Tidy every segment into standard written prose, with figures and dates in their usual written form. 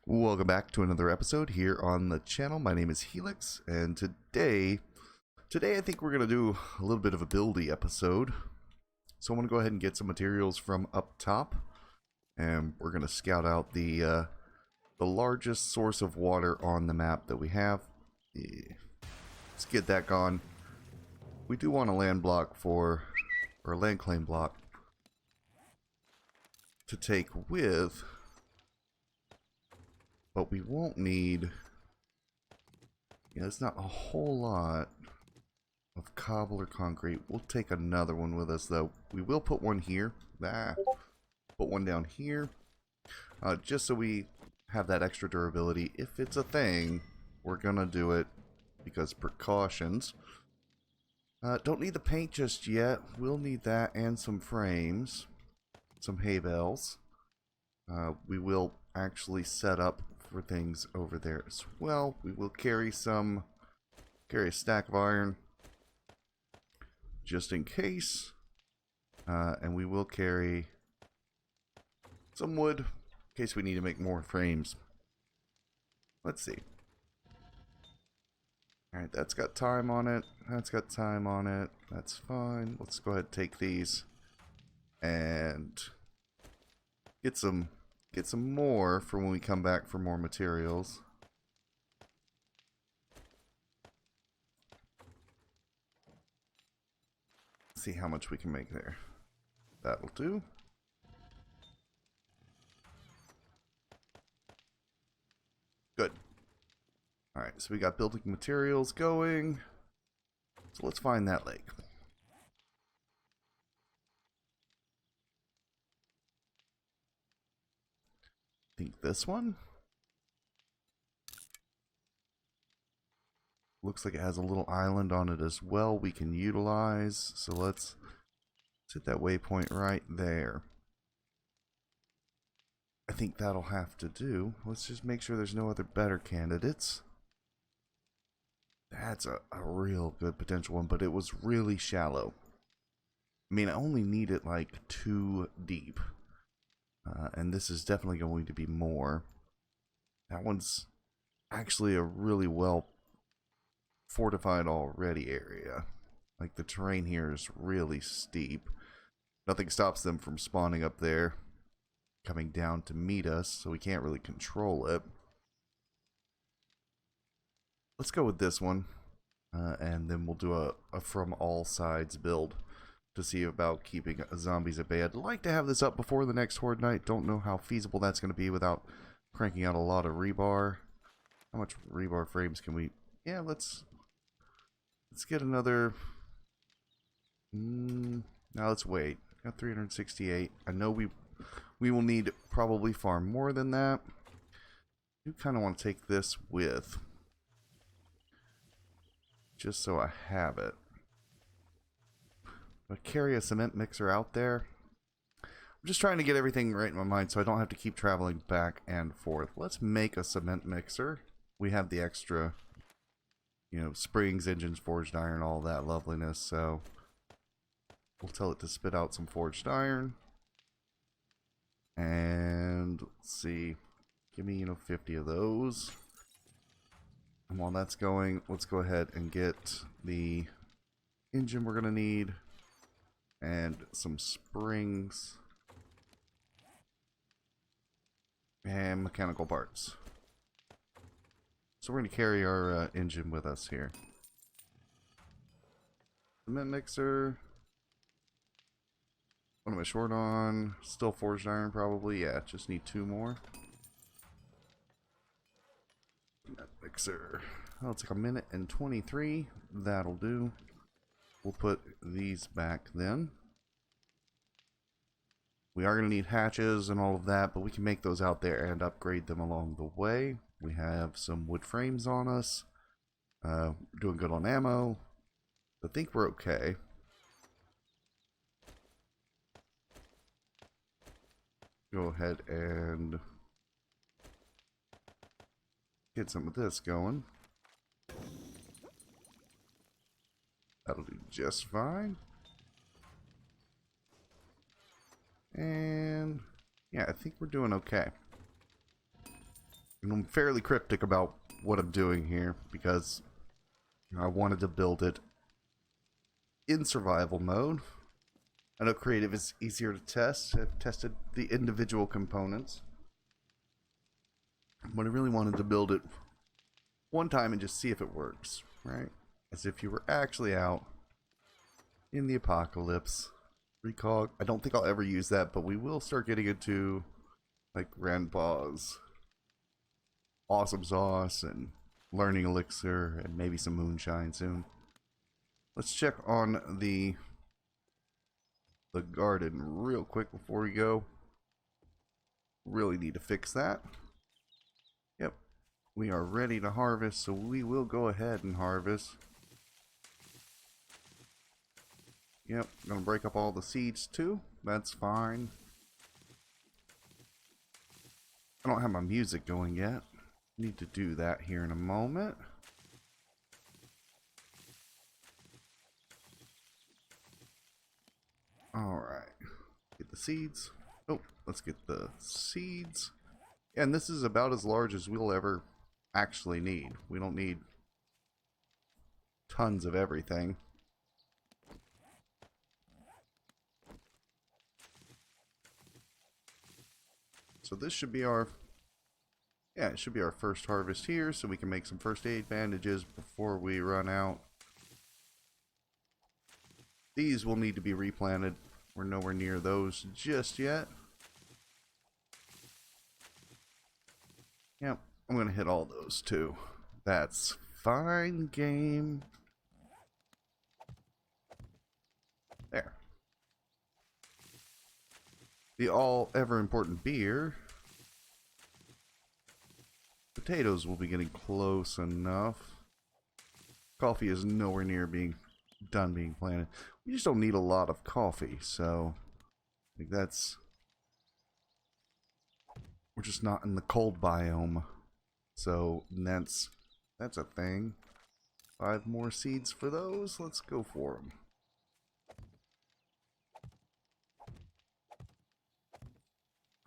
Welcome back to another episode here on the channel. My name is Helix, and today I think we're going to do a little bit of a buildy episode. So I'm going to go ahead and get some materials from up top, and we're going to scout out the largest source of water on the map that we have. Yeah. Let's get that gone. We do want a land block or a land claim block to take with, but we won't need, it's not a whole lot of cobble or concrete. We'll take another one with us though. We will put one here. Put one down here. Just so we have that extra durability. If it's a thing, we're gonna do it because precautions. Don't need the paint just yet. We'll need that and some frames. Some hay bales. We will actually set up for things over there as well. We will carry a stack of iron just in case, and we will carry some wood in case we need to make more frames. Let's see. Alright, that's got time on it. That's got time on it. That's fine. Let's go ahead and take these and get some more for when we come back for more materials. See how much we can make there. That'll do. Good. Alright, so we got building materials going. So let's find that lake. I think this one looks like it has a little island on it as well we can utilize. So let's hit that waypoint right there. I think that'll have to do. Let's just make sure there's no other better candidates. That's a real good potential one, but it was really shallow. I mean, I only need it like 2 deep. And this is definitely going to be more. That one's actually a really well fortified already area. Like, the terrain here is really steep. Nothing stops them from spawning up there, coming down to meet us, so we can't really control it. Let's go with this one, and then we'll do a from all sides build to see about keeping zombies at bay. I'd like to have this up before the next Horde Night. Don't know how feasible that's going to be without cranking out a lot of rebar. How much rebar frames can we... Yeah, let's get another... Now let's wait. Got 368. I know we will need probably far more than that. I do kind of want to take this with, just so I have it. But carry a cement mixer out there. I'm just trying to get everything right in my mind so I don't have to keep traveling back and forth. Let's make a cement mixer. We have the extra, springs, engines, forged iron, all that loveliness. So we'll tell it to spit out some forged iron. And let's see. Give me, 50 of those. And while that's going, let's go ahead and get the engine we're going to need. And some springs. And mechanical parts. So we're going to carry our engine with us here. Cement mixer. What am I short on? Still forged iron probably. Yeah, just need 2 more. Cement mixer. That'll take 1:23. That'll do. We'll put these back then. We are going to need hatches and all of that, but we can make those out there and upgrade them along the way. We have some wood frames on us. Doing good on ammo. I think we're okay. Go ahead and get some of this going. That'll do just fine. And yeah, I think we're doing okay. And I'm fairly cryptic about what I'm doing here because I wanted to build it in survival mode. I know creative is easier to test. I've tested the individual components. But I really wanted to build it one time and just see if it works, right? As if you were actually out in the apocalypse. Recog. I don't think I'll ever use that, but we will start getting into like Grandpa's awesome sauce and learning elixir and maybe some moonshine soon. Let's check on the garden real quick before we go. Really need to fix that. Yep, we are ready to harvest, so we will go ahead and harvest. Yep, gonna break up all the seeds too. That's fine. I don't have my music going yet. Need to do that here in a moment. Alright. Get the seeds. Oh, let's get the seeds. And this is about as large as we'll ever actually need. We don't need tons of everything. So this should be our... yeah, it should be our first harvest here, so we can make some first aid bandages before we run out. These will need to be replanted. We're nowhere near those just yet. Yep, I'm going to hit all those too. That's fine, game. There. The all ever important beer. Potatoes will be getting close enough. Coffee is nowhere near being done being planted. We just don't need a lot of coffee, so I think that's... we're just not in the cold biome. So that's a thing. 5 more seeds for those. Let's go for them.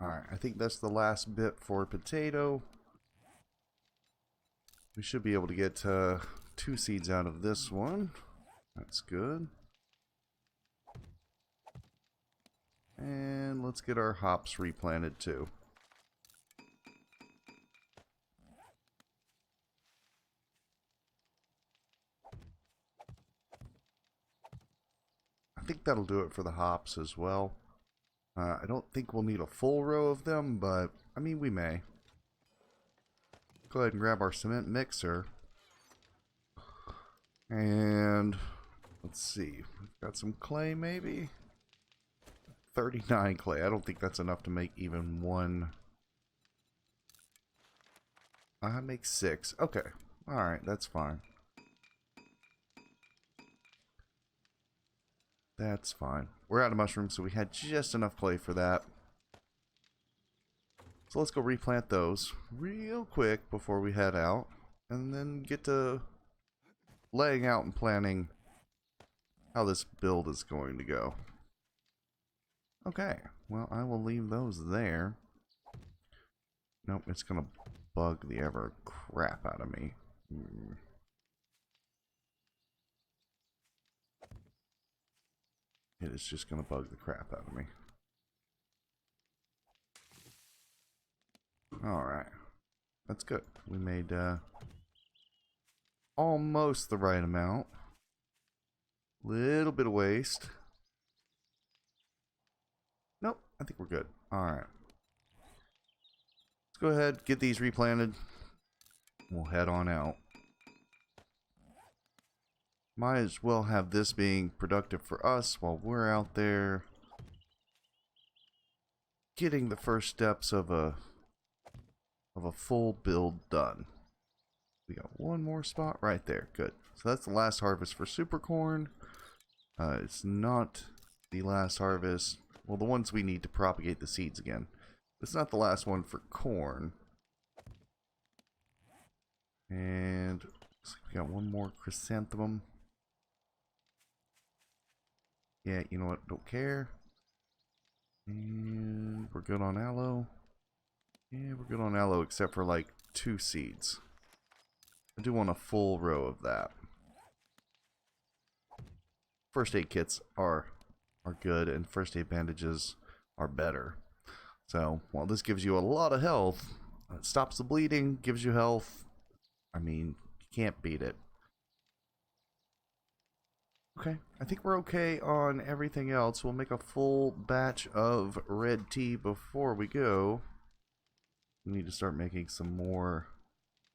Alright, I think that's the last bit for potato. We should be able to get 2 seeds out of this one. That's good. And let's get our hops replanted too. I think that'll do it for the hops as well. I don't think we'll need a full row of them, but I mean we may. Go ahead and grab our cement mixer. And let's see. We've got some clay maybe? 39 clay. I don't think that's enough to make even one. I make 6. Okay. Alright, that's fine. That's fine. We're out of mushrooms, so we had just enough clay for that. So let's go replant those real quick before we head out. And then get to laying out and planning how this build is going to go. Okay, well, I will leave those there. Nope, it's going to bug the ever crap out of me. It is just going to bug the crap out of me. Alright. That's good. We made almost the right amount. Little bit of waste. Nope, I think we're good. Alright. Let's go ahead, get these replanted. We'll head on out. Might as well have this being productive for us while we're out there getting the first steps of a full build done. We got one more spot right there. Good. So that's the last harvest for super corn. It's not the last harvest. Well, the ones we need to propagate the seeds again. It's not the last one for corn. And looks like we got one more chrysanthemum. Yeah, you know what? Don't care. And we're good on aloe. Yeah, we're good on aloe except for like 2 seeds. I do want a full row of that. First aid kits are good, and first aid bandages are better. So, while this gives you a lot of health, it stops the bleeding, gives you health. I mean, you can't beat it. Okay, I think we're okay on everything else. We'll make a full batch of red tea before we go. We need to start making some more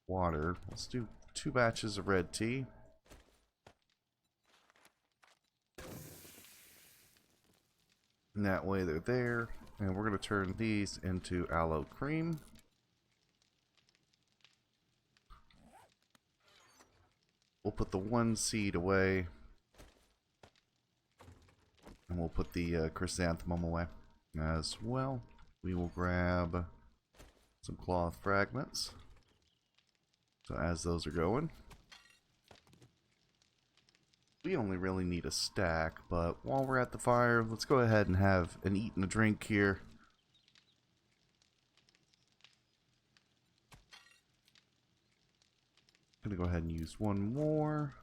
water. Let's do 2 batches of red tea. And that way they're there. And we're going to turn these into aloe cream. We'll put the 1 seed away. And we'll put the chrysanthemum away as well. We will grab some cloth fragments. So as those are going, we only really need a stack, but while we're at the fire, let's go ahead and have an eat and a drink here. Gonna go ahead and use 1 more.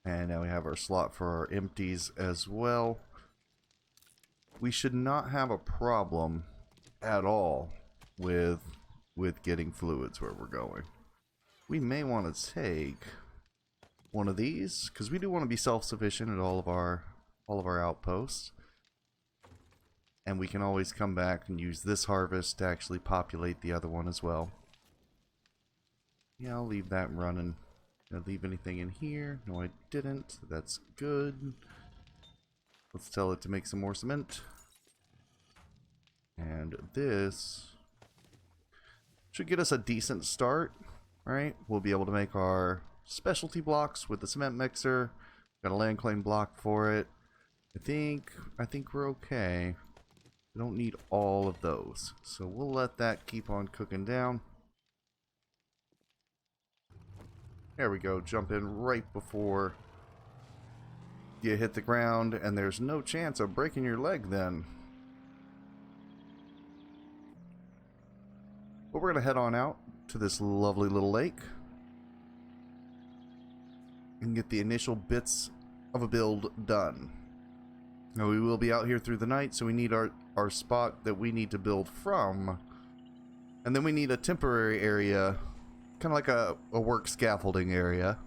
And now we have our slot for our empties as well. We should not have a problem at all with getting fluids where we're going. We may want to take one of these because we do want to be self-sufficient at all of our outposts. And we can always come back and use this harvest to actually populate the other one as well. Yeah, I'll leave that running. Did I leave anything in here? No, I didn't. That's good. Let's tell it to make some more cement. And this should get us a decent start, right? We'll be able to make our specialty blocks with the cement mixer. Got a land claim block for it. I think we're okay. We don't need all of those. So we'll let that keep on cooking down. There we go. Jump in right before you hit the ground, and there's no chance of breaking your leg then. But we're going to head on out to this lovely little lake and get the initial bits of a build done. Now we will be out here through the night, so we need our spot that we need to build from. And then we need a temporary area, kind of like a work scaffolding area,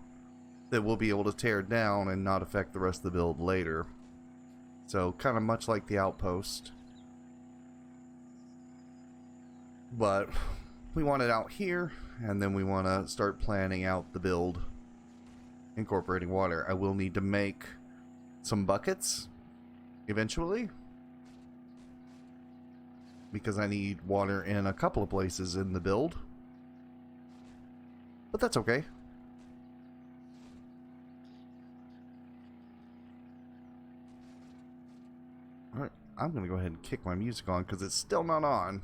that we'll be able to tear down and not affect the rest of the build later. So kind of much like the outpost. But we want it out here, and then we want to start planning out the build, incorporating water. I will need to make some buckets eventually, because I need water in a couple of places in the build. But that's okay. Alright, I'm going to go ahead and kick my music on because it's still not on.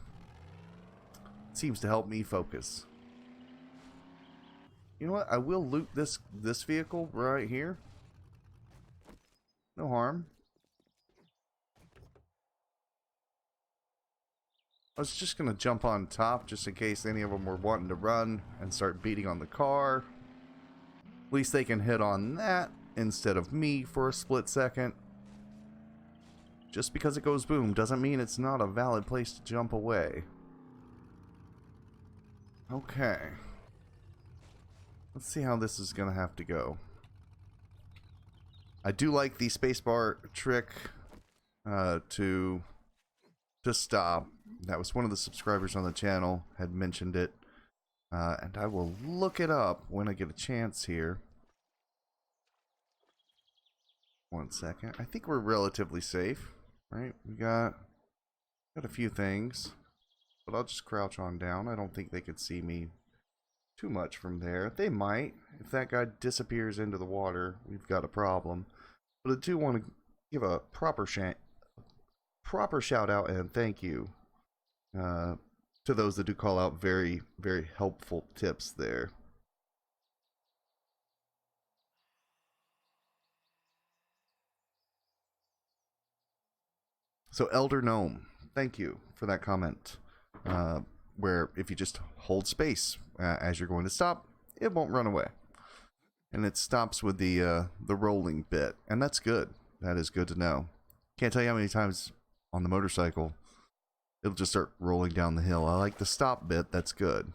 It seems to help me focus. You know what? I will loot this vehicle right here. No harm. I was just going to jump on top just in case any of them were wanting to run and start beating on the car. At least they can hit on that instead of me for a split second. Just because it goes boom doesn't mean it's not a valid place to jump away. Okay. Let's see how this is going to have to go. I do like the spacebar trick to stop. That was one of the subscribers on the channel had mentioned it. And I will look it up when I get a chance here. 1 second. I think we're relatively safe, right? We got a few things. But I'll just crouch on down. I don't think they could see me too much from there. They might. If that guy disappears into the water, we've got a problem. But I do want to give a proper shout out and thank you to those that do call out very, very helpful tips there. So Elder Gnome, thank you for that comment. Where if you just hold space as you're going to stop, it won't run away. And it stops with the rolling bit, and that's good. That is good to know. Can't tell you how many times on the motorcycle it'll just start rolling down the hill. I like the stop bit. That's good.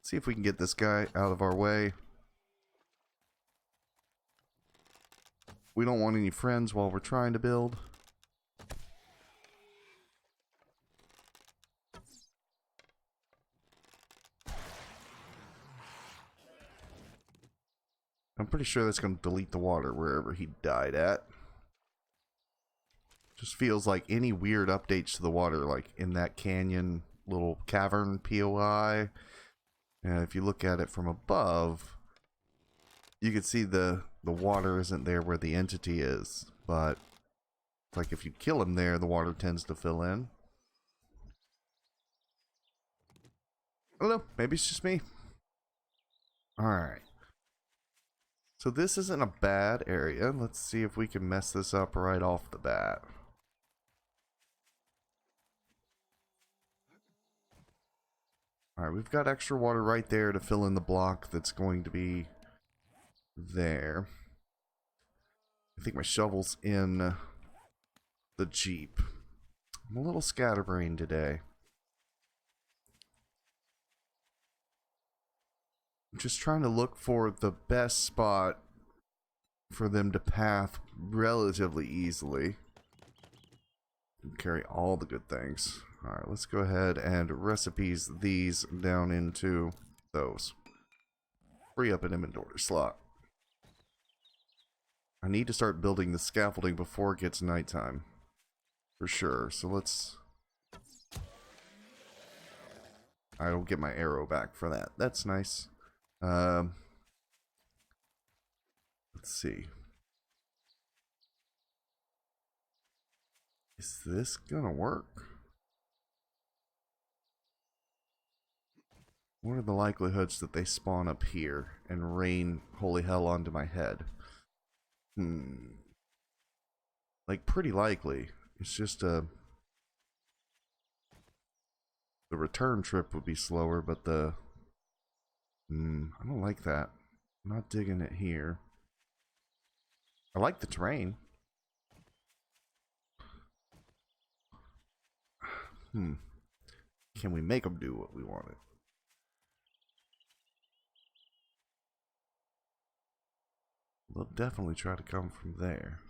See if we can get this guy out of our way. We don't want any friends while we're trying to build. I'm pretty sure that's going to delete the water wherever he died at. Just feels like any weird updates to the water, like in that canyon little cavern POI. And if you look at it from above, you can see the water isn't there where the entity is. But like if you kill him there, the water tends to fill in. I don't know. Maybe it's just me. Alright. So this isn't a bad area. Let's see if we can mess this up right off the bat. Alright, we've got extra water right there to fill in the block that's going to be there. I think my shovel's in the Jeep. I'm a little scatterbrained today. I'm just trying to look for the best spot for them to path relatively easily. And carry all the good things. Alright, let's go ahead and recipes these down into those. Free up an inventory slot. I need to start building the scaffolding before it gets nighttime. For sure. So let's... I will get my arrow back for that. That's nice. Let's see. Is this gonna work? What are the likelihoods that they spawn up here and rain holy hell onto my head? Like, pretty likely. It's just the return trip would be slower, but the... I don't like that. I'm not digging it here. I like the terrain. Can we make them do what we wanted? They'll definitely try to come from there.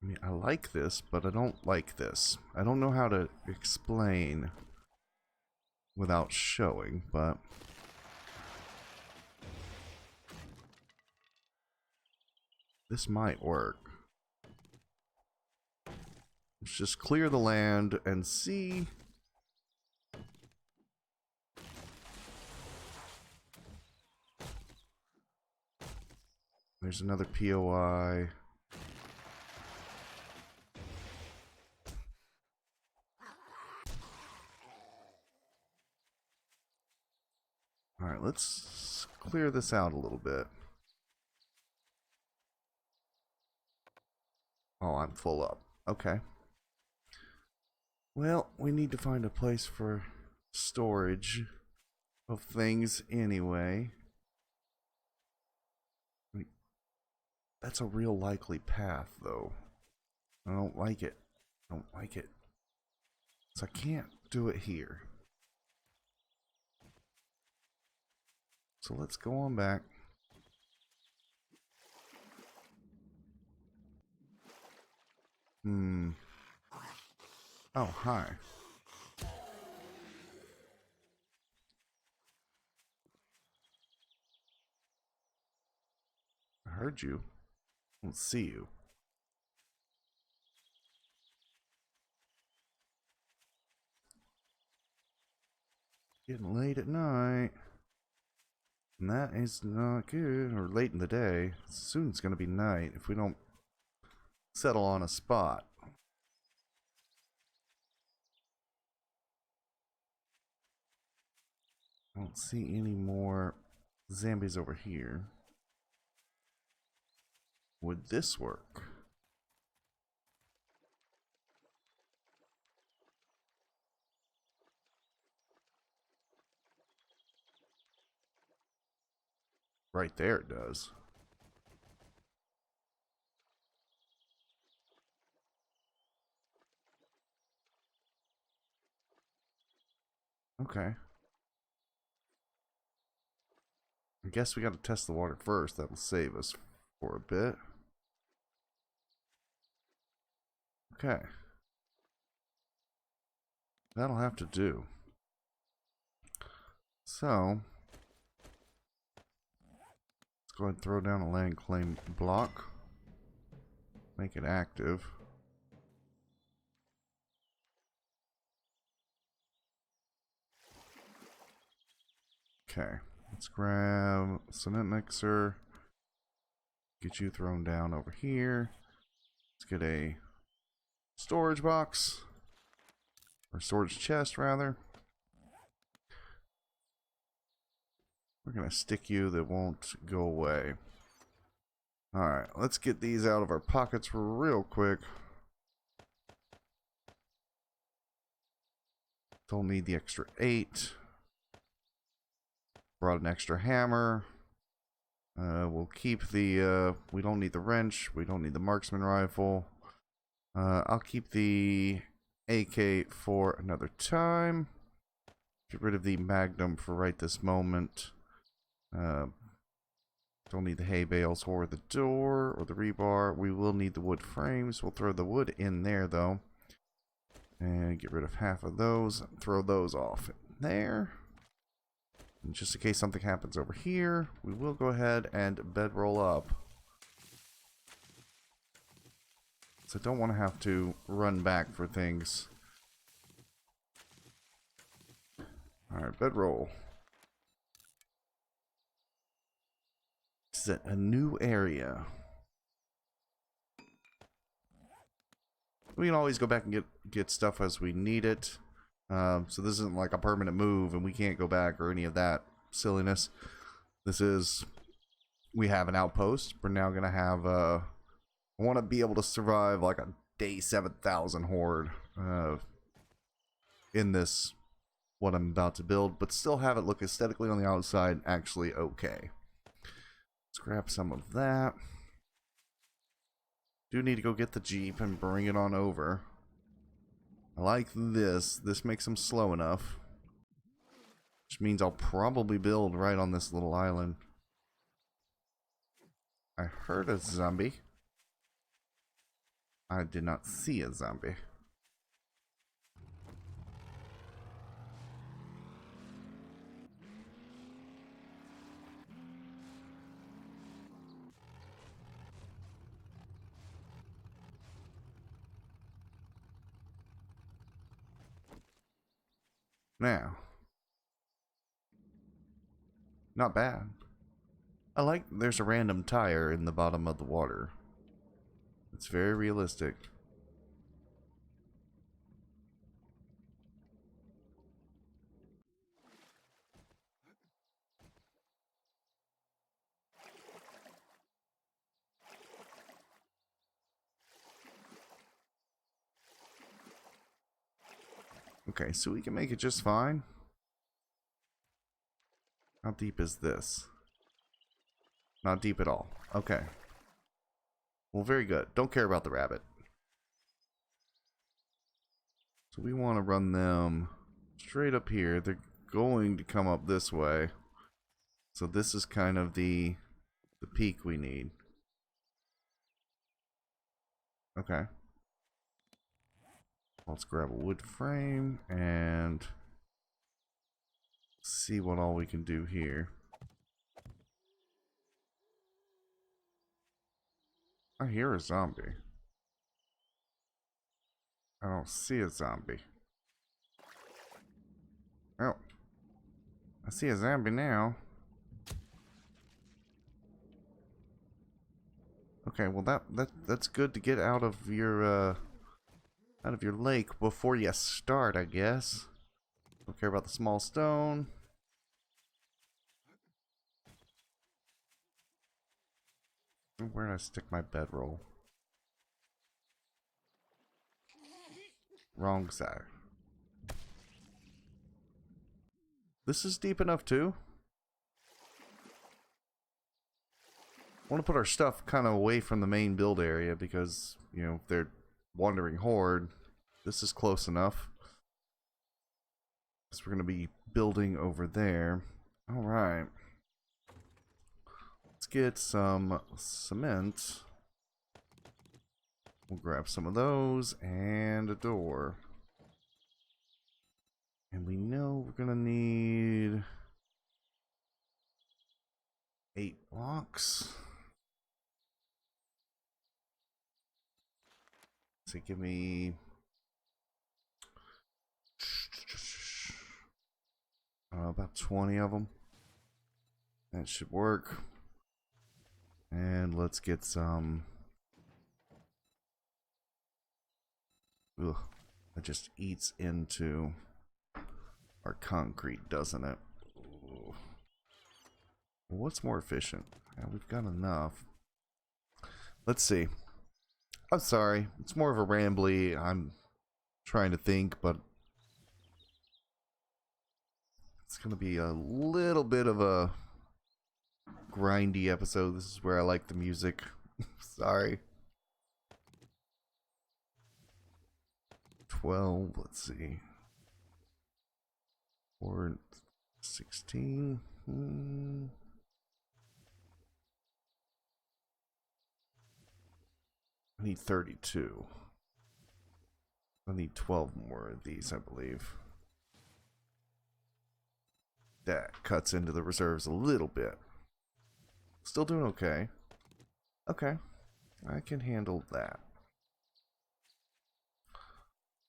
I mean, I like this, but I don't like this. I don't know how to explain without showing, but... this might work. Let's just clear the land and see... There's another POI. Alright, let's clear this out a little bit. Oh, I'm full up. Okay. Well, we need to find a place for storage of things anyway. That's a real likely path, though. I don't like it. I don't like it. So I can't do it here. So let's go on back. Oh, hi. I heard you. I don't see you. Getting late at night. And that is not good. Or late in the day. Soon it's going to be night if we don't settle on a spot. I don't see any more zombies over here. Would this work? Right there it does. Okay. I guess we got to test the water first. That'll save us for a bit. Okay. That'll have to do. So, let's go ahead and throw down a land claim block. Make it active. Okay. Let's grab a cement mixer. Get you thrown down over here. Let's get a storage box. Or storage chest, rather. We're going to stick you that won't go away. Alright, let's get these out of our pockets real quick. Don't need the extra 8. Brought an extra hammer. We'll keep the, we don't need the wrench. We don't need the marksman rifle. I'll keep the AK for another time. Get rid of the magnum for right this moment. Don't need the hay bales or the door or the rebar. We will need the wood frames. We'll throw the wood in there though. And get rid of half of those. Throw those off there. And just in case something happens over here, we will go ahead and bedroll up. So I don't want to have to run back for things. Alright, bedroll. Set a new area. We can always go back and get stuff as we need it. So this isn't like a permanent move and we can't go back or any of that silliness. This is, we have an outpost. We're now going to have, I want to be able to survive like a day 7,000 horde in this, what I'm about to build, but still have it look aesthetically on the outside actually okay. Let's grab some of that. Do need to go get the Jeep and bring it on over. I like this. This makes them slow enough. Which means I'll probably build right on this little island. I heard a zombie. I did not see a zombie. Now, not bad. I like there's a random tire in the bottom of the water. It's very realistic. Okay, so we can make it just fine. How deep is this? Not deep at all. Okay. Well, very good. Don't care about the rabbit. So we want to run them straight up here. They're going to come up this way. So this is kind of the peak we need. Okay. Let's grab a wood frame and see what all we can do here. I hear a zombie. I don't see a zombie. Oh. I see a zombie now. Okay, well that's good to get out of your lake before you start, I guess. Don't care about the small stone. Where did I stick my bedroll? Wrong side. This is deep enough too. want to put our stuff kind of away from the main build area because, you know, if they're wandering horde, this is close enough. So we're going to be building over there. All right. Let's get some cement. We'll grab some of those and a door. And we know we're going to need 8 blocks. So give me about 20 of them. That should work. And let's get some. Ugh, that just eats into our concrete, doesn't it? Ooh. What's more efficient? Yeah, we've got enough. Let's see. I'm sorry. It's more of a rambly. I'm trying to think, but it's going to be a little bit of a grindy episode. This is where I like the music. Sorry. 12. Let's see. Or 16. I need 32. I need 12 more of these, I believe. That cuts into the reserves a little bit. Still doing okay. Okay. I can handle that.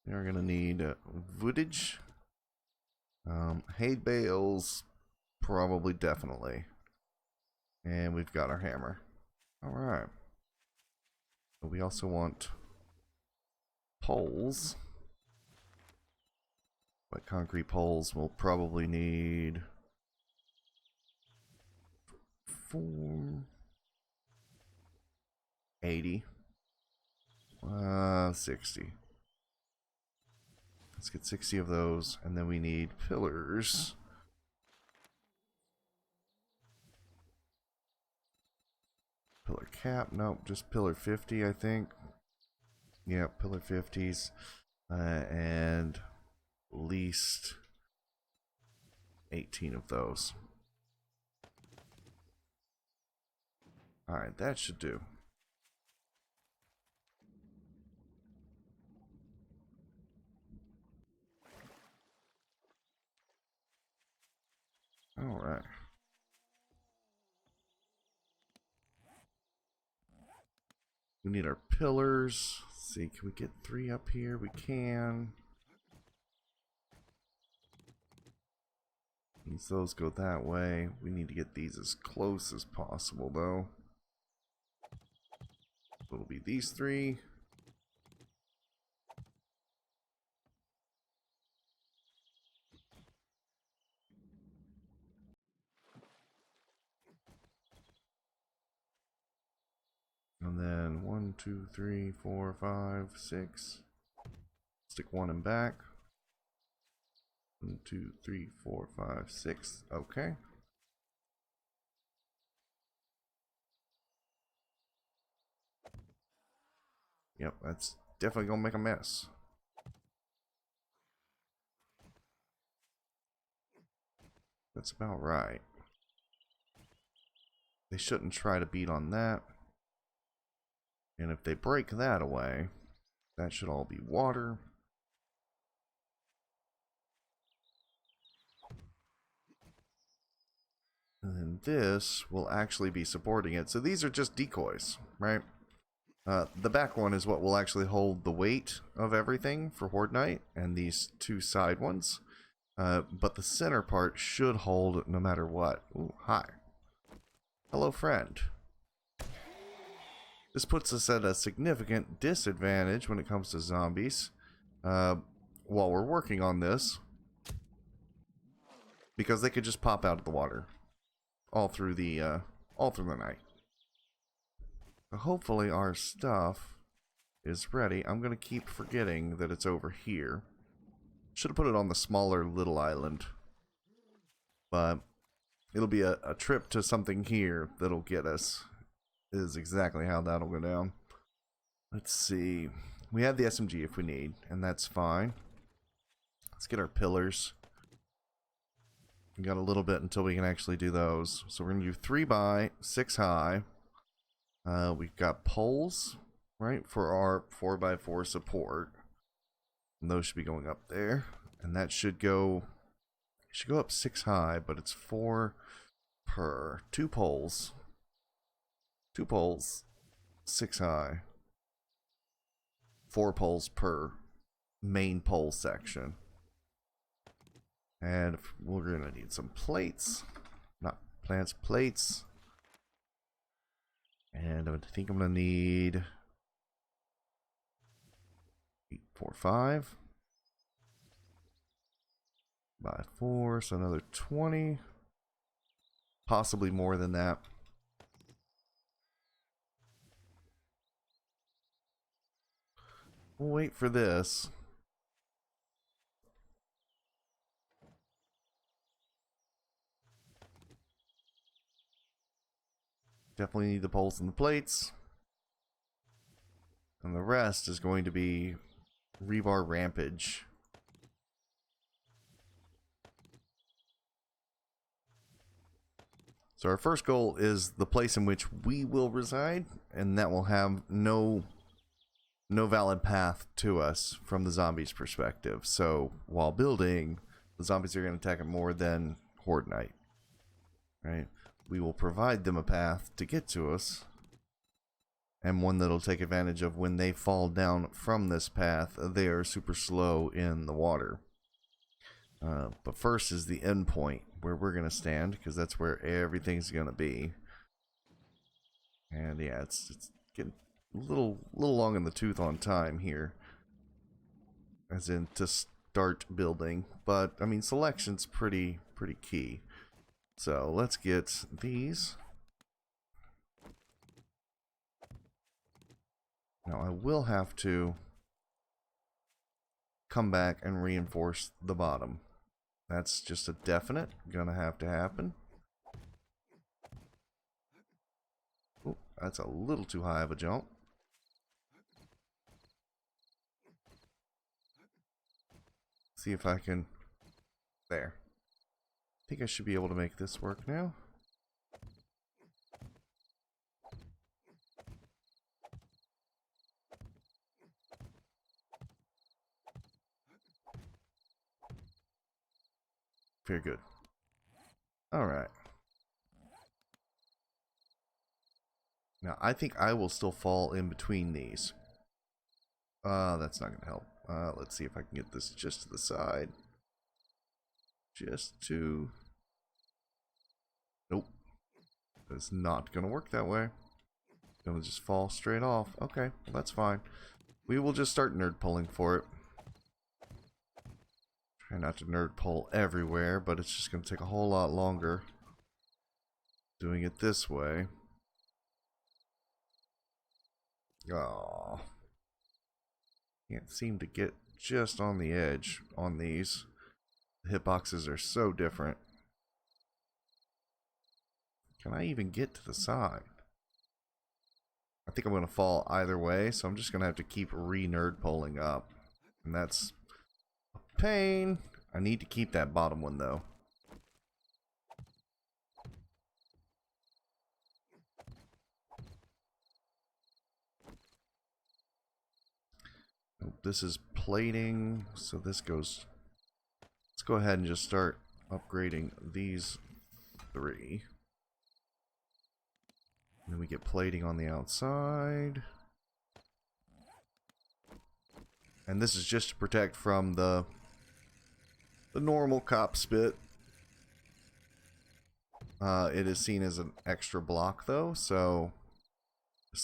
We're going to need woodage. Hay bales, probably, definitely. And we've got our hammer. Alright. But we also want poles. But concrete poles we'll probably need 80. 60. Let's get 60 of those, and then we need pillars. Pillar cap, nope, just pillar 50, I think. Yeah, pillar 50s. And at least 18 of those. Alright, that should do. Alright. We need our pillars. Let's see, can we get 3 up here? We can. Those go that way. We need to get these as close as possible, though. It'll be these 3. And then 1, 2, 3, 4, 5, 6. Stick 1 in back. 1, 2, 3, 4, 5, 6. Okay. Yep, that's definitely gonna make a mess. That's about right. They shouldn't try to beat on that. And if they break that away, that should all be water. And then this will actually be supporting it. So these are just decoys, right? The back one is what will actually hold the weight of everything for Horde Night, and these 2 side ones. But the center part should hold no matter what. Ooh, hi. Hello, friend. This puts us at a significant disadvantage when it comes to zombies while we're working on this, because they could just pop out of the water all through the night. So hopefully our stuff is ready. I'm gonna keep forgetting that it's over here. Should have put it on the smaller little island, but it'll be a trip to something here that'll get us is exactly how that'll go down. Let's see. We have the SMG if we need, and that's fine. Let's get our pillars. We got a little bit until we can actually do those. So we're going to do 3 by 6 high. We've got poles, right, for our 4x4 support. And those should be going up there. And that should go up 6 high, but it's 4 per. 2 poles. 2 poles, 6 high. 4 poles per main pole section. And we're going to need some plates. Not plants, plates. And I think I'm going to need 8, 4, 5 by 4, so another 20. Possibly more than that. We'll wait for this. Definitely need the poles and the plates. And the rest is going to be rebar rampage. So our first goal is the place in which we will reside, and that will have no valid path to us from the zombies' perspective. So while building, the zombies are going to attack it more than Horde Night. Right? We will provide them a path to get to us, and one that'll take advantage of when they fall down from this path. They are super slow in the water. But first is the end point where we're going to stand, because that's where everything's going to be. And yeah, it's getting a little long in the tooth on time here, as in to start building. But I mean, selection's pretty key. So let's get these. Now I will have to come back and reinforce the bottom. That's just a definite gonna have to happen. Ooh, that's a little too high of a jump. See if I can. There. I think I should be able to make this work now. Very good. Alright. Now, I think I will still fall in between these. That's not going to help. Let's see if I can get this just to the side. Just to... Nope. It's not going to work that way. It's going to just fall straight off. Okay, well, that's fine. We will just start nerd pulling for it. Try not to nerd pull everywhere, but it's just going to take a whole lot longer doing it this way. Aww. Can't seem to get just on the edge on these. The hitboxes are so different. Can I even get to the side? I think I'm going to fall either way, so I'm just going to have to keep re-nerd pulling up. And that's a pain. I need to keep that bottom one, though. This is plating, so this goes... Let's go ahead and just start upgrading these 3. And then we get plating on the outside. And this is just to protect from the normal cop spit. It is seen as an extra block, though, so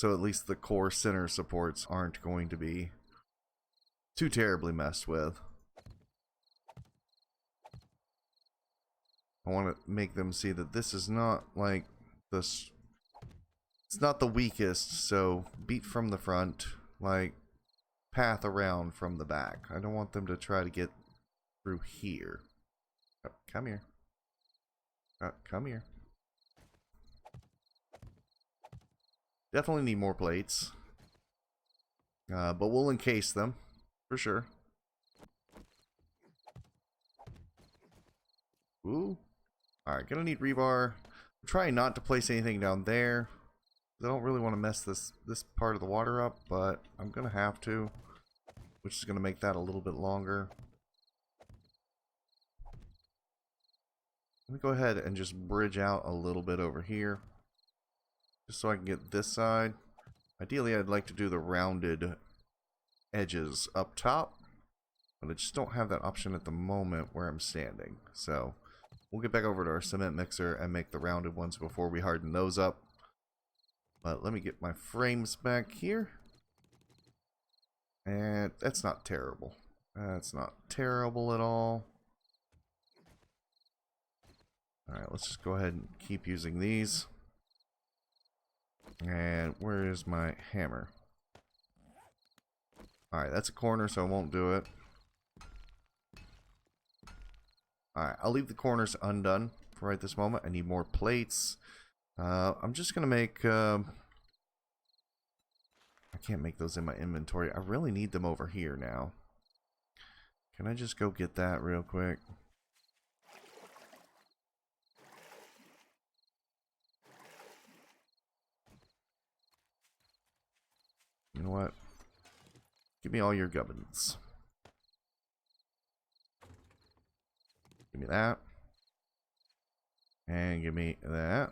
at least the core center supports aren't going to be too terribly messed with. I want to make them see that this is not like this. It's not the weakest, so beat from the front, like path around from the back. I don't want them to try to get through here. Oh, come here. Come here. Definitely need more plates. But we'll encase them, for sure. Ooh. Alright, gonna need rebar. I'm trying not to place anything down there. I don't really want to mess this part of the water up, but I'm gonna have to. Which is gonna make that a little bit longer. Let me go ahead and just bridge out a little bit over here. Just so I can get this side. Ideally, I'd like to do the rounded edges up top. But I just don't have that option at the moment where I'm standing. So, we'll get back over to our cement mixer and make the rounded ones before we harden those up. But let me get my frames back here. And that's not terrible. That's not terrible at all. Alright, let's just go ahead and keep using these. And where is my hammer? Alright, that's a corner, so I won't do it. Alright, I'll leave the corners undone for right this moment. I need more plates. I'm just going to make... I can't make those in my inventory. I really need them over here now. Can I just go get that real quick? You know what? Give me all your gubbins. Give me that. And give me that.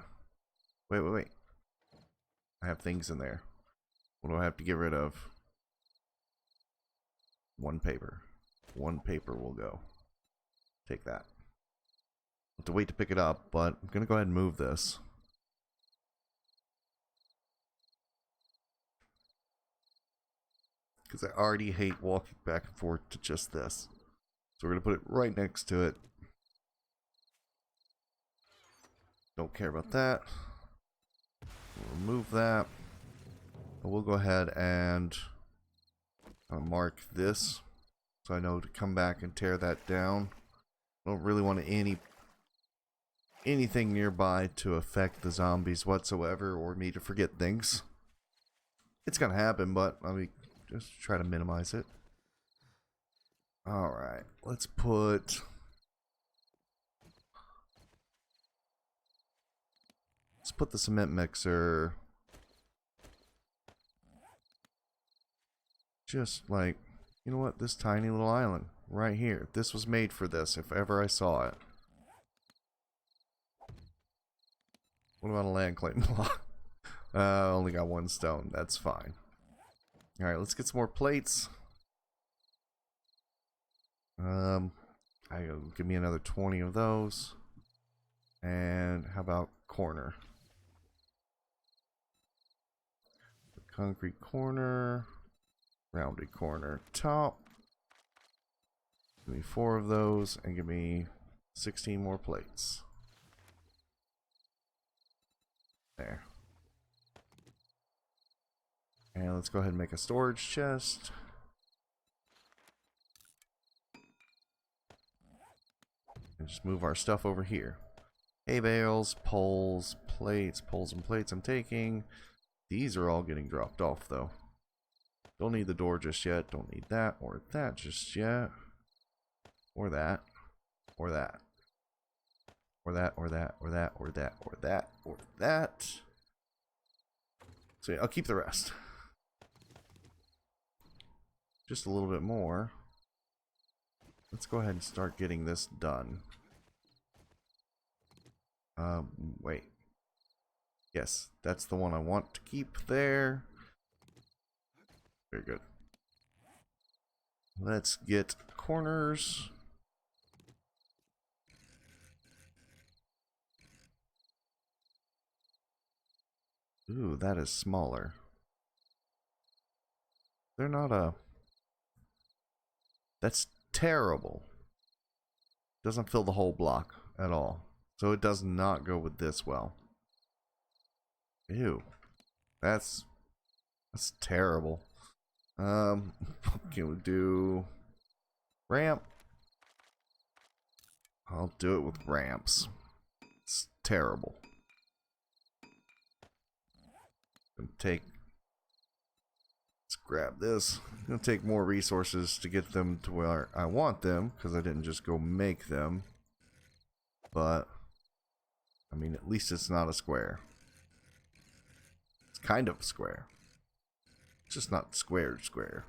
Wait. I have things in there. What do I have to get rid of? One paper. One paper will go. Take that. I'll have to wait to pick it up, but I'm going to go ahead and move this. Because I already hate walking back and forth to just this. So we're going to put it right next to it. Don't care about that. We'll remove that. But we'll go ahead and mark this. So I know to come back and tear that down. I don't really want anything nearby to affect the zombies whatsoever or me to forget things. It's going to happen, but I mean, just try to minimize it. Alright, let's put... Let's put the cement mixer... Just like, you know what, this tiny little island right here. This was made for this, if ever I saw it. What about a land claim block? Only got one stone, that's fine. Alright, let's get some more plates. Give me another 20 of those. And how about corner? Concrete corner. Rounded corner top. Give me 4 of those and give me 16 more plates. There. And let's go ahead and make a storage chest. And just move our stuff over here. Hay bales, poles, plates, poles and plates I'm taking. These are all getting dropped off though. Don't need the door just yet. Don't need that or that just yet. Or that. Or that. Or that, or that, or that, or that, or that, or that. So yeah, I'll keep the rest. Just a little bit more. Let's go ahead and start getting this done. Wait. Yes, that's the one I want to keep there. Very good. Let's get corners. Ooh, that is smaller. They're not a... That's terrible. Doesn't fill the whole block at all. So it does not go with this well. Ew. That's terrible. Can we do ramp? I'll do it with ramps. It's terrible. Let's grab this. It's gonna take more resources to get them to where I want them, because I didn't just go make them. But I mean, at least it's not a square. It's kind of a square. It's just not squared square.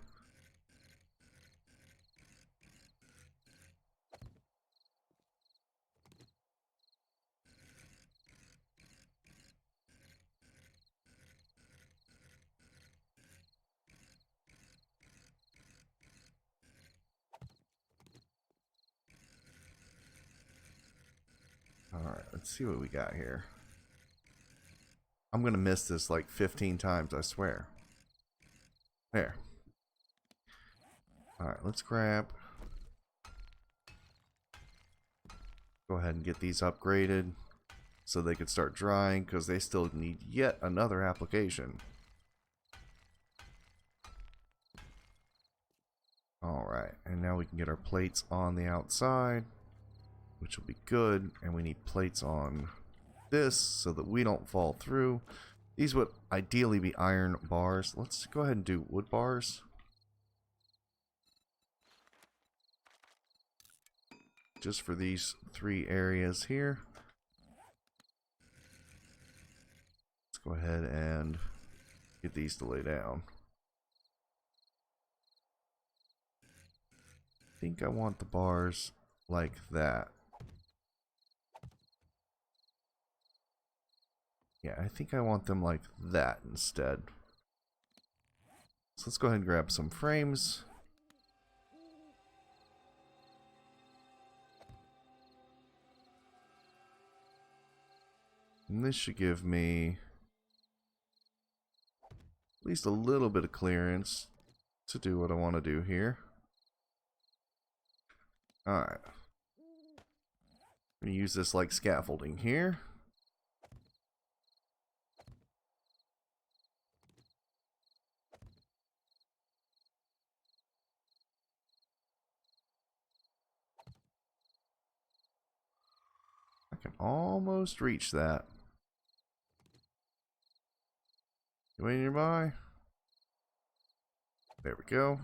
Alright, let's see what we got here. I'm gonna miss this like 15 times, I swear. There. Alright, let's grab. Go ahead and get these upgraded so they can start drying, because they still need yet another application. Alright, and now we can get our plates on the outside, which will be good, and we need plates on this so that we don't fall through. These would ideally be iron bars. Let's go ahead and do wood bars. Just for these 3 areas here. Let's go ahead and get these to lay down. I think I want the bars like that. Yeah, I think I want them like that instead. So let's go ahead and grab some frames. And this should give me at least a little bit of clearance to do what I want to do here. Alright. I'm going to use this like scaffolding here. I can almost reach that. Anybody nearby? There we go.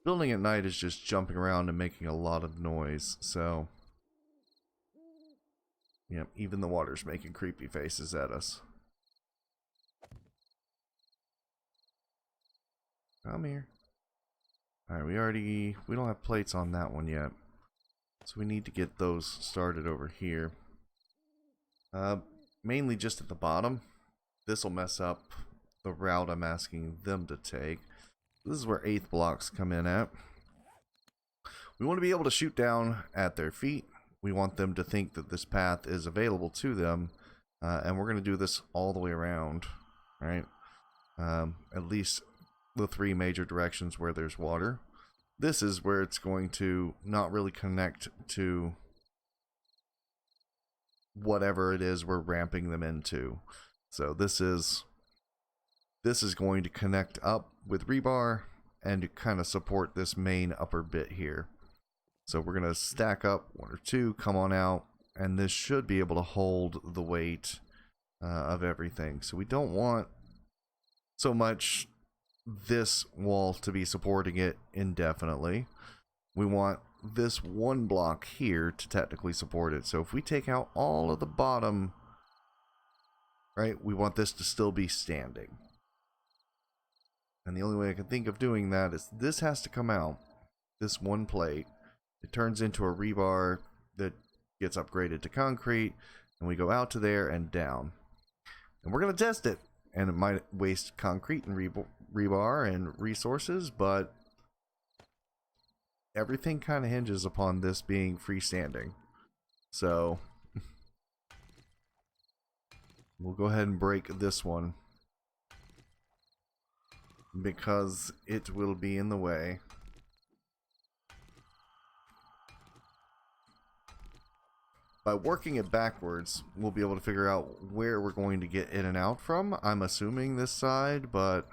Building at night is just jumping around and making a lot of noise, so... Yep, even the water's making creepy faces at us. Come here. Alright, we don't have plates on that one yet. So we need to get those started over here. Mainly just at the bottom. This will mess up the route I'm asking them to take. This is where 8th blocks come in at. We want to be able to shoot down at their feet. We want them to think that this path is available to them. And we're going to do this all the way around. Right? At least the 3 major directions where there's water. This is where it's going to not really connect to whatever it is we're ramping them into. So this is going to connect up with rebar and to kind of support this main upper bit here. So we're going to stack up 1 or 2, come on out, and this should be able to hold the weight of everything. So we don't want so much this wall to be supporting it indefinitely. We want this 1 block here to technically support it. So if we take out all of the bottom, right, we want this to still be standing. And the only way I can think of doing that is this has to come out, this 1 plate. It turns into a rebar that gets upgraded to concrete, and we go out to there and down. And we're going to test it. And it might waste concrete and rebar and resources, but everything kind of hinges upon this being freestanding. So we'll go ahead and break this one because it will be in the way. By working it backwards, we'll be able to figure out where we're going to get in and out from. I'm assuming this side, but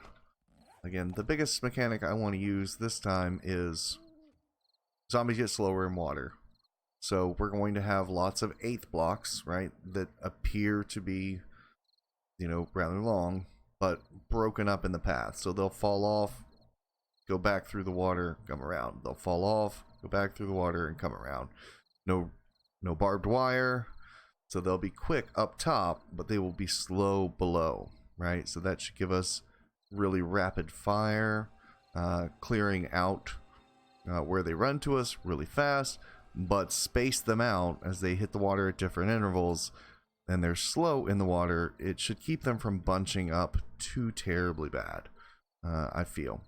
again, the biggest mechanic I want to use this time is zombies get slower in water. So we're going to have lots of eighth blocks, right, that appear to be, you know, rather long, but broken up in the path. So they'll fall off, go back through the water, come around. They'll fall off, go back through the water, and come around. No barbed wire. So they'll be quick up top, but they will be slow below, right? So that should give us really rapid fire, clearing out where they run to us really fast, but space them out as they hit the water at different intervals, and they're slow in the water. It should keep them from bunching up too terribly bad, I feel.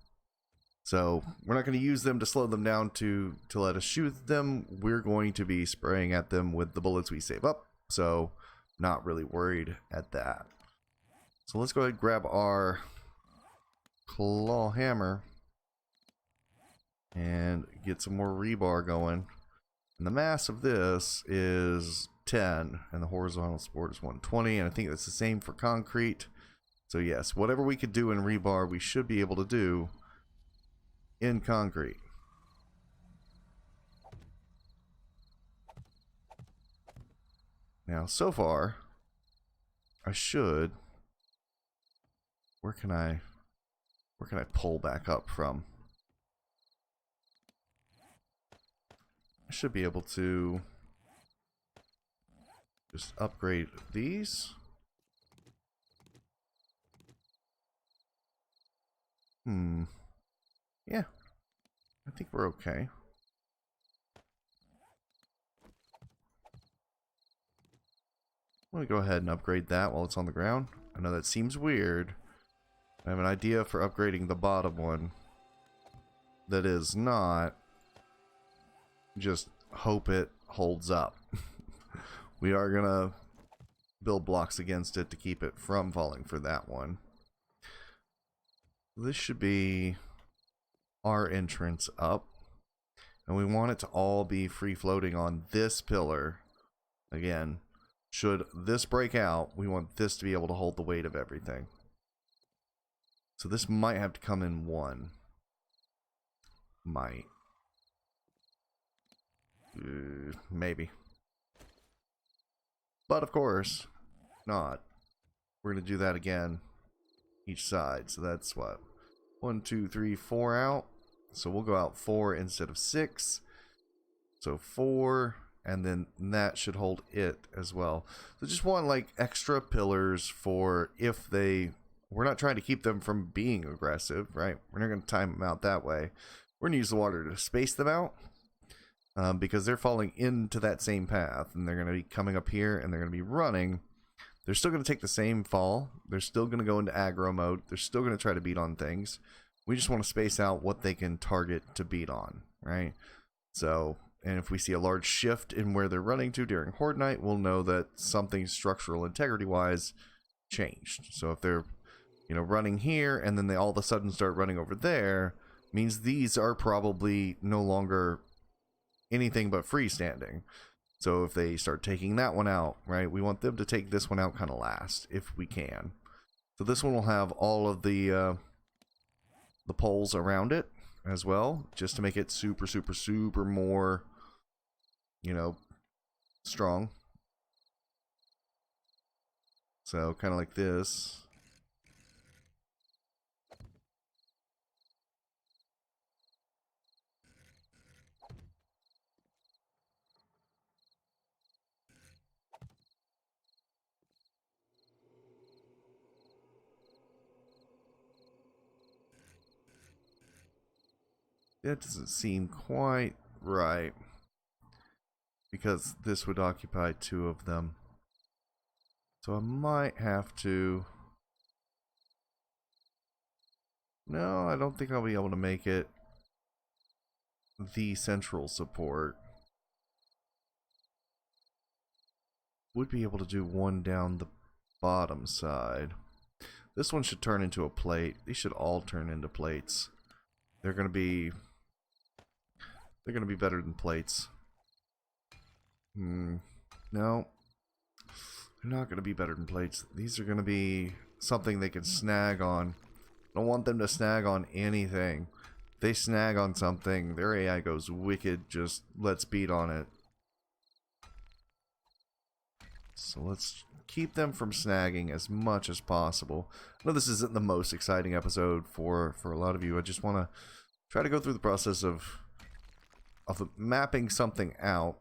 So we're not going to use them to slow them down to let us shoot them. We're going to be spraying at them with the bullets we save up. So not really worried at that. So let's go ahead and grab our claw hammer and get some more rebar going. And the mass of this is 10 and the horizontal support is 120, and I think that's the same for concrete. So yes, whatever we could do in rebar, we should be able to do in concrete. Now, so far, I should... Where can I pull back up from? I should be able to just upgrade these. Yeah, I think we're okay. I'm going to go ahead and upgrade that while it's on the ground. I know that seems weird. I have an idea for upgrading the bottom one that is not. Just hope it holds up. We are going to build blocks against it to keep it from falling for that one. This should be our entrance up. And we want it to all be free floating on this pillar. Again, should this break out, we want this to be able to hold the weight of everything. So this might have to come in one. Might. Maybe. But of course, not. We're going to do that again each side. So that's what? 1, 2, 3, 4 out. So we'll go out 4 instead of 6. So 4, and then that should hold it as well. So just want like extra pillars for if they... We're not trying to keep them from being aggressive, right? We're not going to time them out that way. We're going to use the water to space them out. Because they're falling into that same path, and they're going to be coming up here, and they're going to be running. They're still going to take the same fall. They're still going to go into aggro mode. They're still going to try to beat on things. We just want to space out what they can target to beat on, right? So, and if we see a large shift in where they're running to during Horde Night, we'll know that something structural integrity-wise changed. So if they're, you know, running here, and then they all of a sudden start running over there, means these are probably no longer anything but freestanding. So if they start taking that one out, right, we want them to take this one out kind of last, if we can. So this one will have all of the poles around it as well, just to make it super, super, super more, you know, strong. So kind of like this. That doesn't seem quite right, because this would occupy 2 of them. So I might have to... No, I don't think I'll be able to make it the central support. Would be able to do one down the bottom side. This one should turn into a plate. These should all turn into plates. They're gonna be better than plates. No, they're not gonna be better than plates. These are gonna be something they can snag on. I don't want them to snag on anything. If they snag on something, their AI goes wicked. Just let's beat on it. So let's keep them from snagging as much as possible. I know this isn't the most exciting episode for a lot of you. I just want to try to go through the process of mapping something out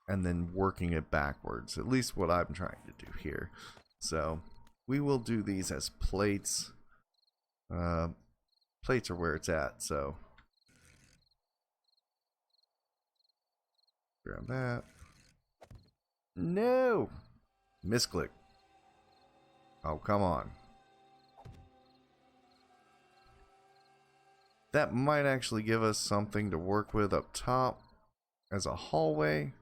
and then working it backwards. At least what I'm trying to do here. So we will do these as plates. Plates are where it's at, so grab that. No! Misclick. Oh, come on. That might actually give us something to work with up top as a hallway.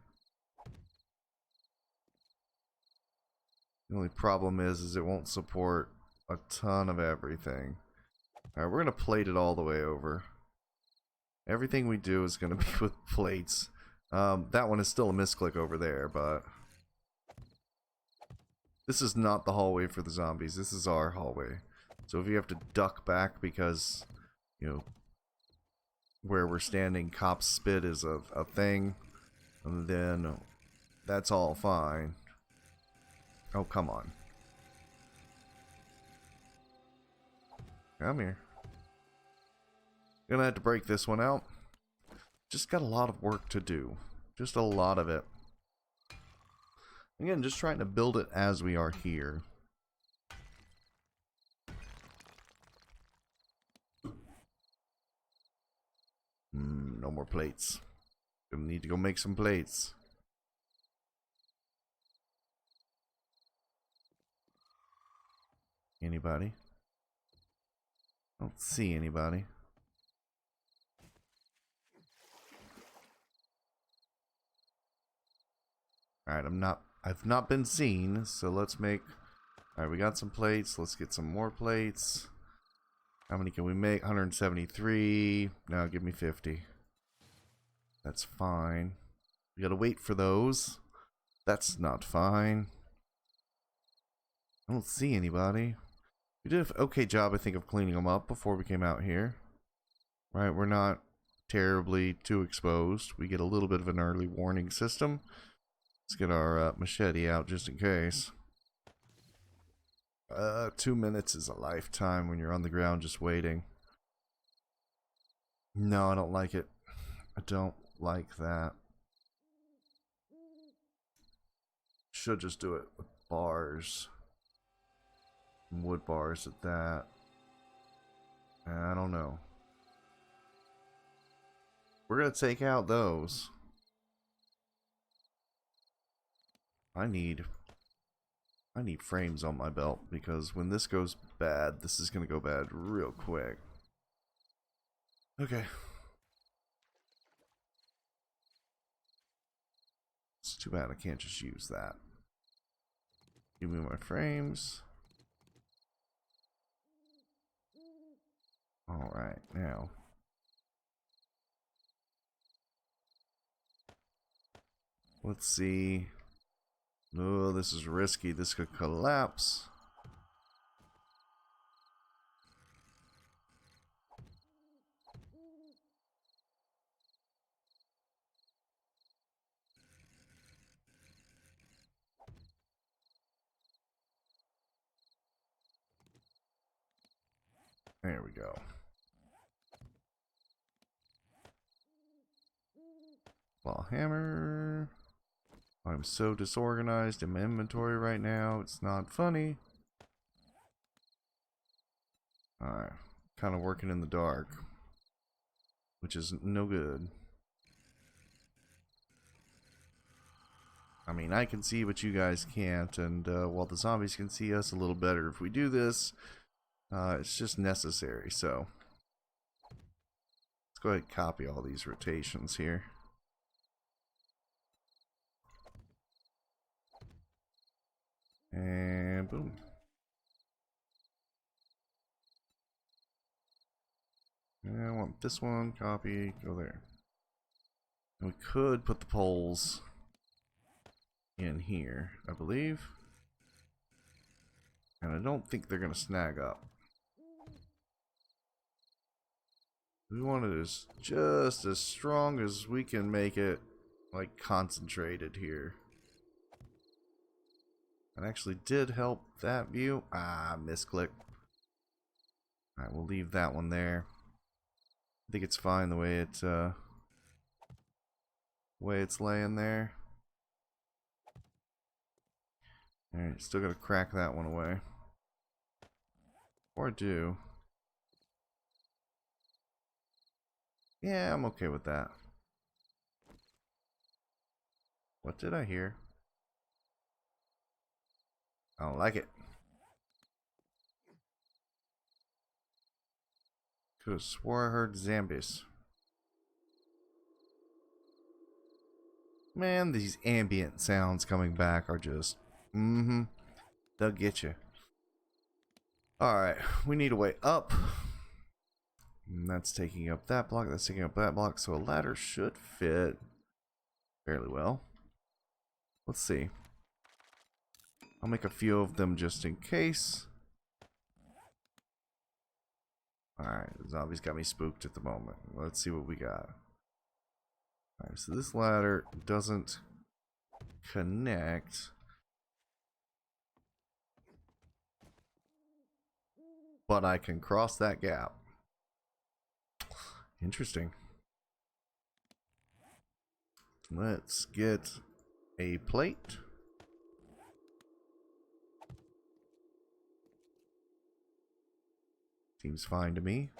The only problem is it won't support a ton of everything. Alright, we're going to plate it all the way over. Everything we do is going to be with plates. That one is still a misclick over there, but this is not the hallway for the zombies. This is our hallway. So if you have to duck back because, you know, where we're standing, cop spit is a thing, then that's all fine. Oh, come on. Come here. Gonna have to break this one out. Just got a lot of work to do. Just a lot of it. Again, just trying to build it as we are here. No more plates. Gonna need to go make some plates. Anybody? Don't see anybody. Alright, I've not been seen, so let's make... Alright, we got some plates. Let's get some more plates. How many can we make? 173. Now give me 50. That's fine. We gotta wait for those. That's not fine. I don't see anybody. We did an okay job, I think, of cleaning them up before we came out here. Right, we're not terribly too exposed. We get a little bit of an early warning system. Let's get our machete out just in case. 2 minutes is a lifetime when you're on the ground just waiting. No, I don't like it. I don't like that. Should just do it with bars. Wood bars at that. I don't know. We're gonna take out those. I need frames on my belt because when this goes bad, this is gonna go bad real quick. Okay. It's too bad I can't just use that. Give me my frames. Alright, now. Let's see. Oh, this is risky. This could collapse. There we go. Ball hammer. I'm so disorganized in my inventory right now. It's not funny. Alright. Kind of working in the dark. Which is no good. I mean, I can see what you guys can't. And while the zombies can see us a little better if we do this, it's just necessary. So, let's go ahead and copy all these rotations here. And boom. And I want this one, copy, go there. And we could put the poles in here, I believe. And I don't think they're going to snag up. We want it as just as strong as we can make it, like, concentrated here. That actually did help that view. Ah, misclick. Alright, we'll leave that one there. I think it's fine the way it's laying there. Alright, still gotta crack that one away. Or do. Yeah, I'm okay with that. What did I hear? I don't like it. Could have swore I heard zombies. Man, these ambient sounds coming back are just... they'll get you. Alright, we need a way up. And that's taking up that block, that's taking up that block, so a ladder should fit fairly well. Let's see. I'll make a few of them just in case. Alright, the zombies got me spooked at the moment. Let's see what we got. Alright, so this ladder doesn't connect. But I can cross that gap. Interesting. Let's get a plate. Seems fine to me.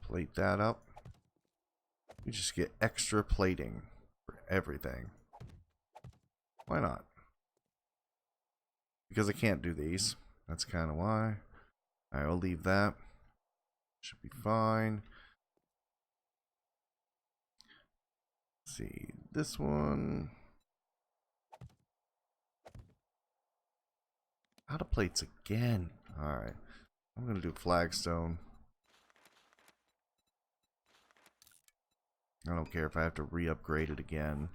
Plate that up. We just get extra plating for everything. Why not? Because I can't do these. That's kind of why. Alright, I'll leave that. Should be fine. Let's see. This one. Out of plates again. Alright. I'm going to do flagstone. I don't care if I have to re-upgrade it again.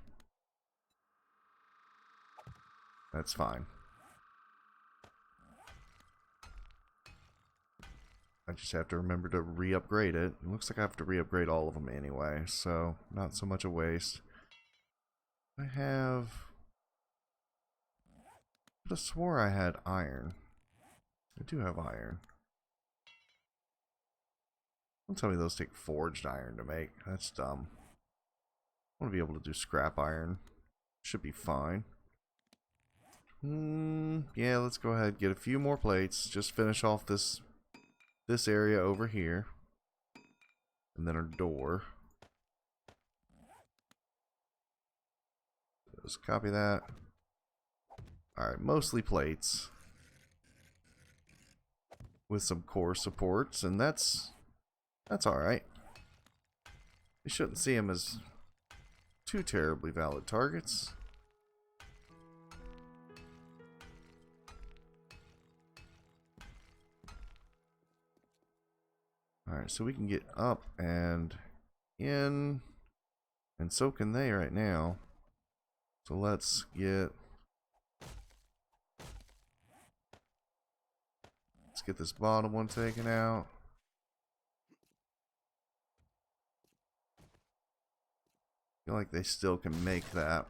That's fine. I just have to remember to re-upgrade it. It looks like I have to re-upgrade all of them anyway, so not so much a waste. I have... I could have swore I had iron. I do have iron. Don't tell me those take forged iron to make. That's dumb. I want to be able to do scrap iron. Should be fine. Yeah, let's go ahead and get a few more plates. Just finish off this area over here. And then our door. Just copy that. Alright, mostly plates. With some core supports, and that's alright. We shouldn't see them as too terribly valid targets. Alright, so we can get up and in, and so can they right now. So let's get this bottom one taken out. I feel like they still can make that.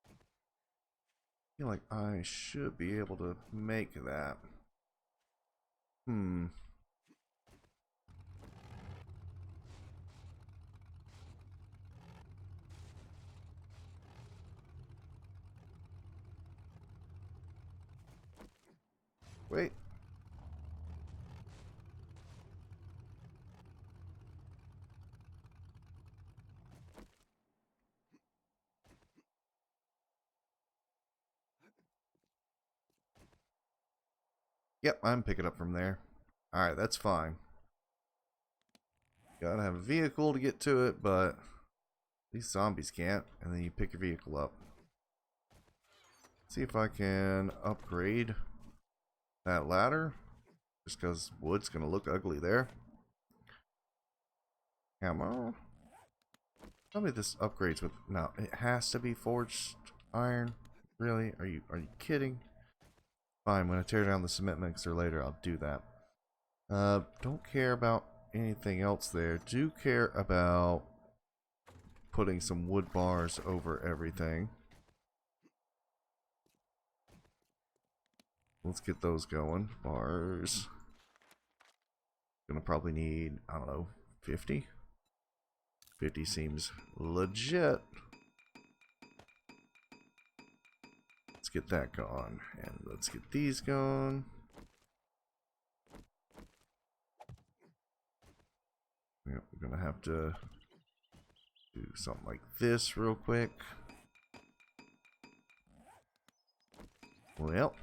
I feel like I should be able to make that. Wait. Yep, I'm picking up from there. Alright, that's fine. Gotta have a vehicle to get to it, but these zombies can't. And then you pick your vehicle up. See if I can upgrade that ladder. Just because wood's gonna look ugly there. Come on. Tell me this upgrades with... No, it has to be forged iron. Really? Are you kidding? Fine, when I tear down the cement mixer later, I'll do that. Don't care about anything else there. Do care about putting some wood bars over everything. let's get those going. Bars. Gonna probably need, I don't know, 50? 50 seems legit. Let's get that going. And let's get these going. Yep, we're gonna have to do something like this real quick. Well,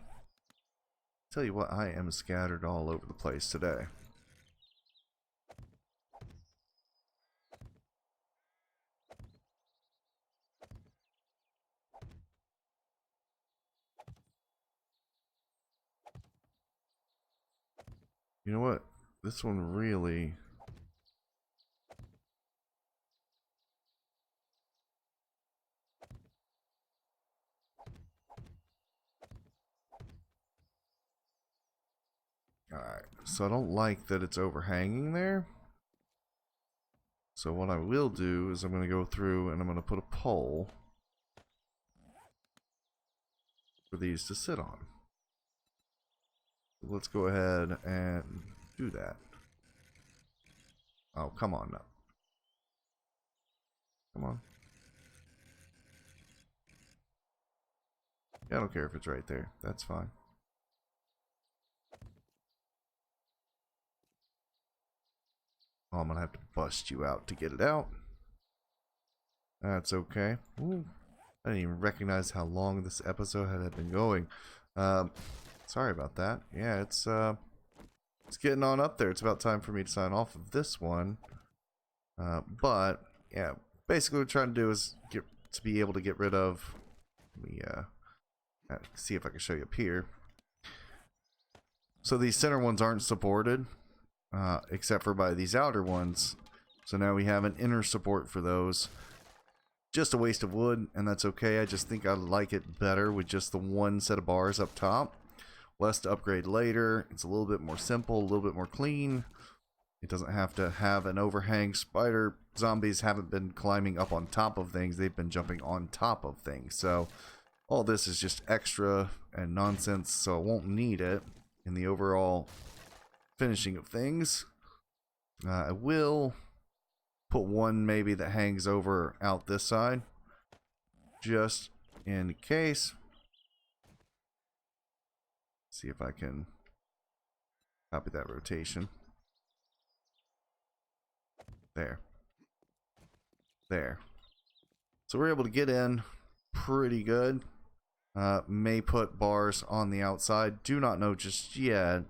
tell you what, I am scattered all over the place today. You know what? This one really... Alright, so I don't like that it's overhanging there. So what I will do is I'm going to go through and I'm going to put a pole for these to sit on. Let's go ahead and do that. Oh, come on now. Come on. Yeah, I don't care if it's right there. That's fine. Oh, I'm gonna have to bust you out to get it out. That's okay. Ooh, I didn't even recognize how long this episode had been going. Sorry about that. Yeah, it's getting on up there. It's about time for me to sign off of this one. But yeah, basically what we're trying to do is be able to get rid of. Let me see if I can show you up here. So these center ones aren't supported. Except for by these outer ones. So now we have an inner support for those. Just a waste of wood, and that's okay. I just think I like it better with just the one set of bars up top. Less to upgrade later. It's a little bit more simple, a little bit more clean. It doesn't have to have an overhang. Spider zombies haven't been climbing up on top of things. They've been jumping on top of things. So all this is just extra and nonsense, so I won't need it in the overall finishing of things. I will put one maybe that hangs over out this side, just in case. See if I can copy that rotation. There. There. So we're able to get in pretty good. May put bars on the outside. Do not know just yet.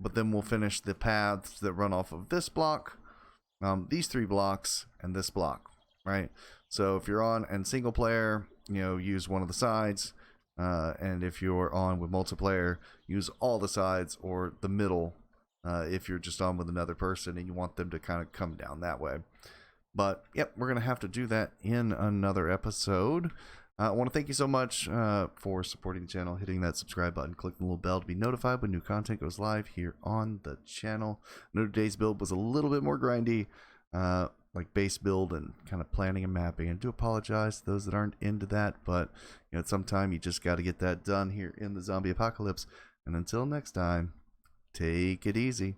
But then we'll finish the paths that run off of this block, these 3 blocks, and this block, right? So if you're on and single player, you know, use one of the sides, and if you're on with multiplayer, use all the sides or the middle, if you're just on with another person and you want them to kind of come down that way. But yep, we're gonna have to do that in another episode. I want to thank you so much for supporting the channel, hitting that subscribe button, clicking the little bell to be notified when new content goes live here on the channel. I know today's build was a little bit more grindy, like base build and kind of planning and mapping. And I do apologize to those that aren't into that, but you know, at some time you just got to get that done here in the zombie apocalypse. And until next time, take it easy.